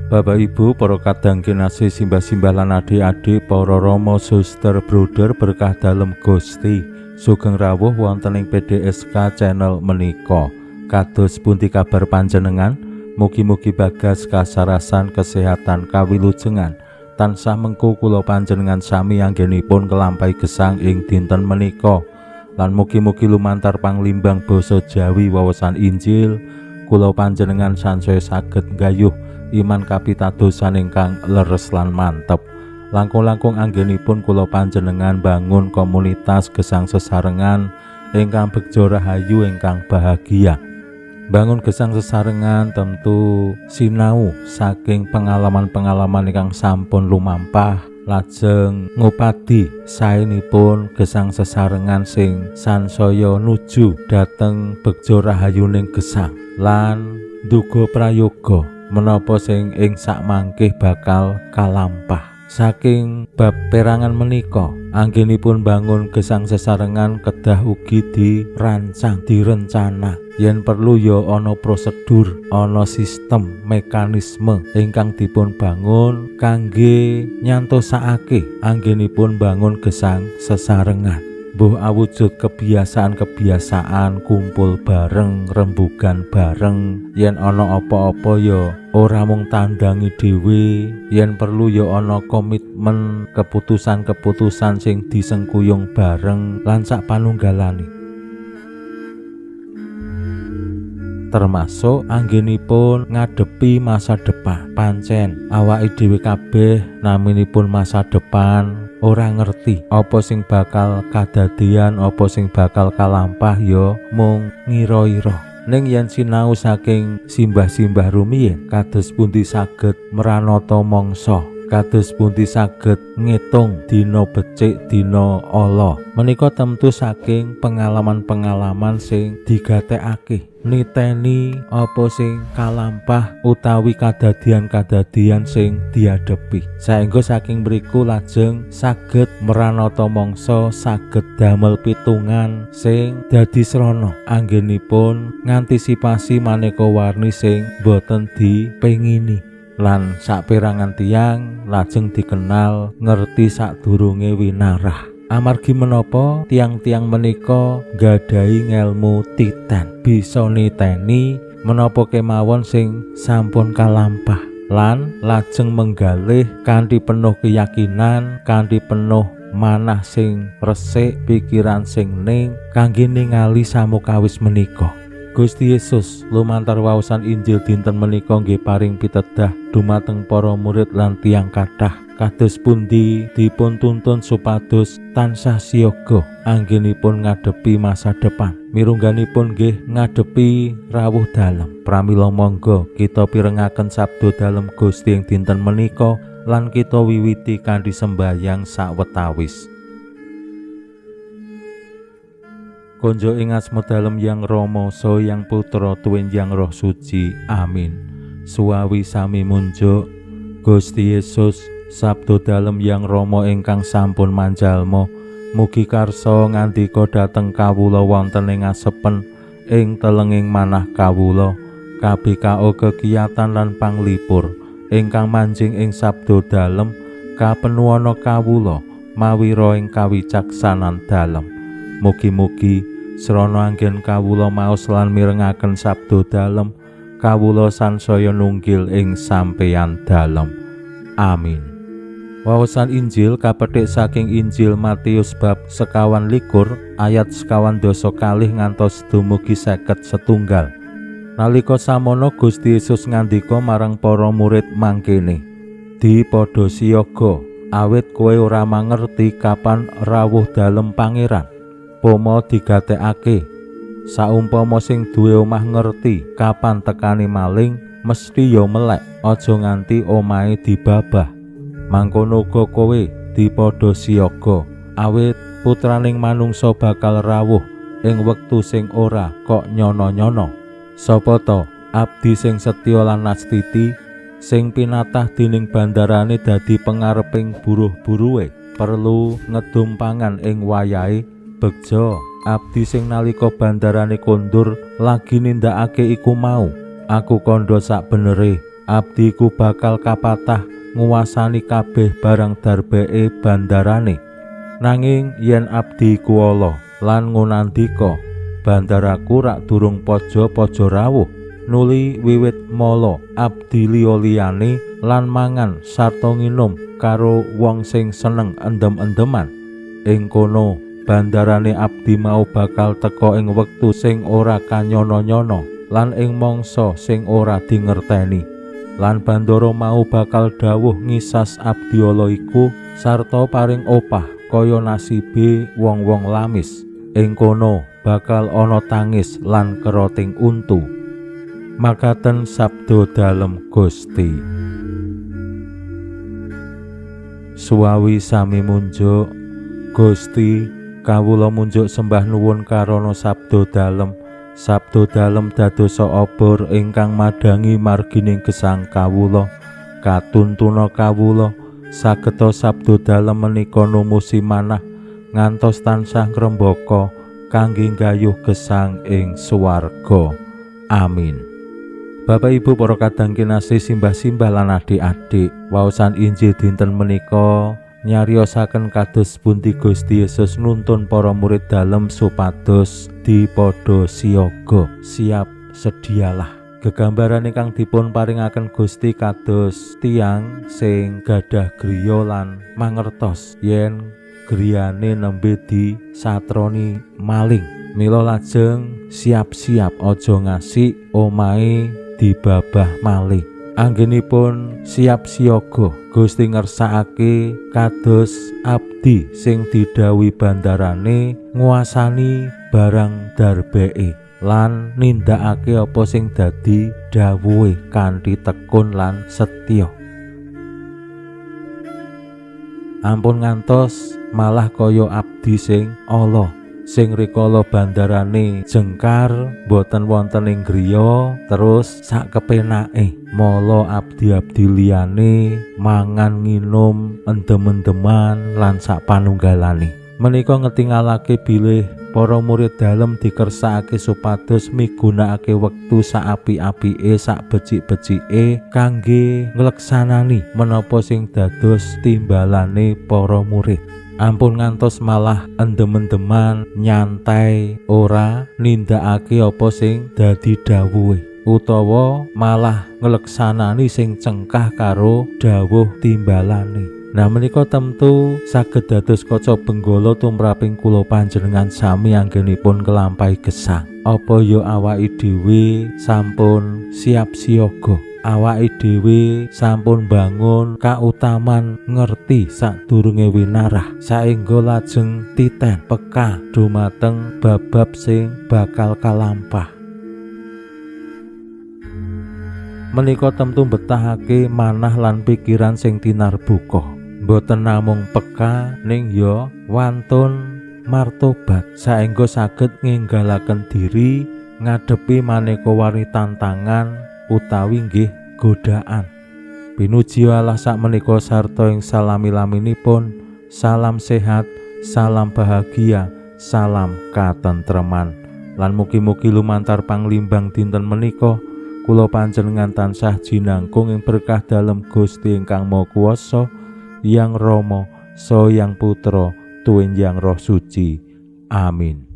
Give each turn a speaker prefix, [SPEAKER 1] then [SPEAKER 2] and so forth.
[SPEAKER 1] Bapak Ibu, para kadang kinasih simbah-simbah lan adik-adik, para rama suster bruder berkah dalem Gusti, sugeng rawuh wonten ing PDSK channel menika. Kados pundi kabar panjenengan? Mugi-mugi bagas kasarasan kesehatan kawilujengan tansah mengku kula panjenengan sami anggenipun kelampahi gesang ing dinten menika. Lan mugi-mugi lumantar panglimbang basa Jawi wawasan Injil kula panjenengan sansaya saged nggayuh iman kapitadosan ingkang leres lan mantep. Langkung-langkung anggenipun kula panjenengan bangun komunitas gesang sesarengan ingkang begja rahayu ingkang bahagia. Bangun gesang sesarengan tentu sinau saking pengalaman-pengalaman ingkang sampun lumampah, lajeng ngupadi saenipun gesang sesarengan sing sansaya nuju dhateng begja rahayuning gesang lan nduga prayoga menapa sing ing sakmangkih bakal kalampah. Saking bab perangan menika anggenipun bangun gesang sesarengan kedah ugi dirancang direncana yen perlu ya ana prosedur, ana sistem, mekanisme ingkang dipun bangun kangge nyantosake anggenipun bangun gesang sesarengan. Mbuh awujud kebiasaan-kebiasaan kumpul bareng, rembugan bareng, yen ana apa-apa ya ora mung tandangi dhewe, yen perlu ya ana komitmen, keputusan-keputusan sing disengkuyung bareng lan sak panunggalane. Termasuk anggenipun ngadepi masa depan. Pancen awake dhewe kabeh naminipun masa depan ora ngerti apa sing bakal kadadian, apa sing bakal kalampah ya mung ngira-ira. Ning yen sinau saking simbah-simbah rumiyin kados pundi saged meranata mangsa, kados pundi saged ngitung dina becik dina ala, menika temtu saking pengalaman-pengalaman sing digatekake niteni apa sing kalampah utawi kadadian-kadadian sing diadepi. Saengga saking mriku lajeng saged meranata mangsa, saged damel pitungan sing dadi srana anggenipun ngantisipasi maneka warni sing boten dipengini. Lan saperangan tiyang lajeng dikenal ngerti sadurunge winarah. Amargi menapa tiang-tiang menika gadhahi ngelmu titan, bisa niteni menapa kemawon sing sampun kalampah lan lajeng menggalih kanthi penuh keyakinan, kanthi penuh manah sing resik, pikiran sing ning kangge ningali samukawis menika. Gusti Yesus lumantar waosan Injil dinten menika nggih paring pitedah dumateng para murid lan tiyang kathah kados pundi dipun tuntun supados tansah siyaga anggenipun ngadepi masa depan. Mirungganipun nggih ngadepi rawuh dalem. Pramila monggo kita pirengaken sabda dalem Gusti ing dinten menika lan kita wiwiti kanthi sembahyang sawetawis. Konjo ing asma dalem yang Rama saha yang Putra tuwin yang Roh Suci. Amin. Suawi sami munjuk Gusti Yesus sabda dalem yang Rama ingkang sampun manjalma mugi karsa ngandika dhateng kawula wonten ing asepen ing telenging manah kawula kabikao kekiyatan lan panglipur ingkang manjing ing sabda dalem kapenuwana kawula mawira ing kawicaksanan dalem. Mugi-mugi srana anggen kawula maos lan mirengaken sabda dalem kawula sansaya nunggil ing sampeyan dalem. Amin. Waosan Injil kapetik saking Injil Matius bab 21 ayat 12 ngantos dumugi 51. Nalika samono Gusti Yesus ngandika marang para murid mangkene, "Di padha siyaga, awit kowe ora mangerti kapan rawuh dalem Pangeran. Pomo digatekake, saumpama sing duwe omah ngerti kapan tekani maling, mesti ya melek, aja nganti omahe dibabah. Mangkono uga kowe dadi padha siyaga, awit putraning manungsa bakal rawuh ing wektu sing ora kok nyono-nyono. Sapa to abdi sing setya lan nastiti, sing pinatah dening bandarane dadi pangareping buruh-buruhe, perlu ngedum pangan ing wayahe begja. Abdi sing nalika bandarane kondur lagi nindakake iku mau, aku kandha sak benere abdiku bakal kapatah nguwasani kabeh barang darbeke bandarane. Nanging yen abdiku ala lan ngunandika, bandaraku rak durung pojo-pojo rawuh, nuli wiwit mala abdi liya-liyane lan mangan sarta nginum karo wong sing seneng endem-endeman. Ing kono bandarane abdi mau bakal teka ing wektu sing ora kanyono-nyono lan ing mangsa sing ora dingerteni, lan bandara mau bakal dawuh ngisas abdi ala iku sarta paring opah kaya nasibe wong-wong lamis. Ing kono bakal ana tangis lan keroting untu. Makaten sabda dalem Gusti. Suwawi sami munjuk, Gusti kawula munjuk sembah nuwun karana sabda dalem. Sabda dalem dadosa obor ingkang madangi margining gesang kawula. Katuntuna kawula sageta sabda dalem menika numusi manah ngantos tansah ngrembaka kangge gayuh gesang ing swarga. Amin. Bapak Ibu para kadang kinasih simbah-simbah lan adik-adik, waosan Injil dinten menika nyariosaken kados pundi Gusti Yesus nuntun para murid dalem supados dipadha siaga, siap sedialah. Gegambaran ingkang dipun paringaken Gusti kados tiyang sing gadah griya lan mangertos yen griyane nembe disatroni maling. Mila lajeng siap-siap aja ngasik omahe dibabah malih. Anggenipun siap siaga, Gusti ngersakake kados abdi sing didhawuhi bandarane nguasani barang darbeke lan nindakake apa sing dadi dawuhe kanthi tekun lan setya. Ampun ngantos malah kaya abdi sing ala, sing rikala bandarane jengkar boten wonten ing griya, terus sak kepenake mala abdi-abdi liyane mangan nginum endem-endeman lan sak panunggalane. Menika ngetingalake bilih para murid dalem dikersakake supados migunakake wektu sak apik-apike, sak becik-becike kangge ngleksanani menapa sing dados timbalane para murid. Ampun ngantos malah endem-endeman nyantai ora nindakake apa sing dadi dawuhe, utawa malah ngleksanani sing cengkah karo dawuh timbalane. Nah menika temtu saged dados kaca benggala tumraping kula panjenengan sami anggenipun kelampahi gesang. Apa ya awake dhewe sampun siap siaga, awake dhewe sampun bangun kautaman ngerti sadurunge winarah, saengga lajeng titen peka dumateng babab sing bakal kalampah. Menika temtu betahake manah lan pikiran sing tinarbuka, boten namung peka ning ya wantun martobat, saengga saged nginggalaken diri ngadepi maneka warni tantangan utawi nggih godaan. Pinuji Allah sakmenika sarta ing salami-laminipun. Salam sehat, salam bahagia, salam katentreman. Lan mugi-mugi lumantar panglimbang dinten menika kula panjenengan tansah jinangkung ing berkah dalem Gusti ingkang Maha Kuwasa, Yang Rama, Sang Yang Putra, Tuwin Yang Roh Suci. Amin.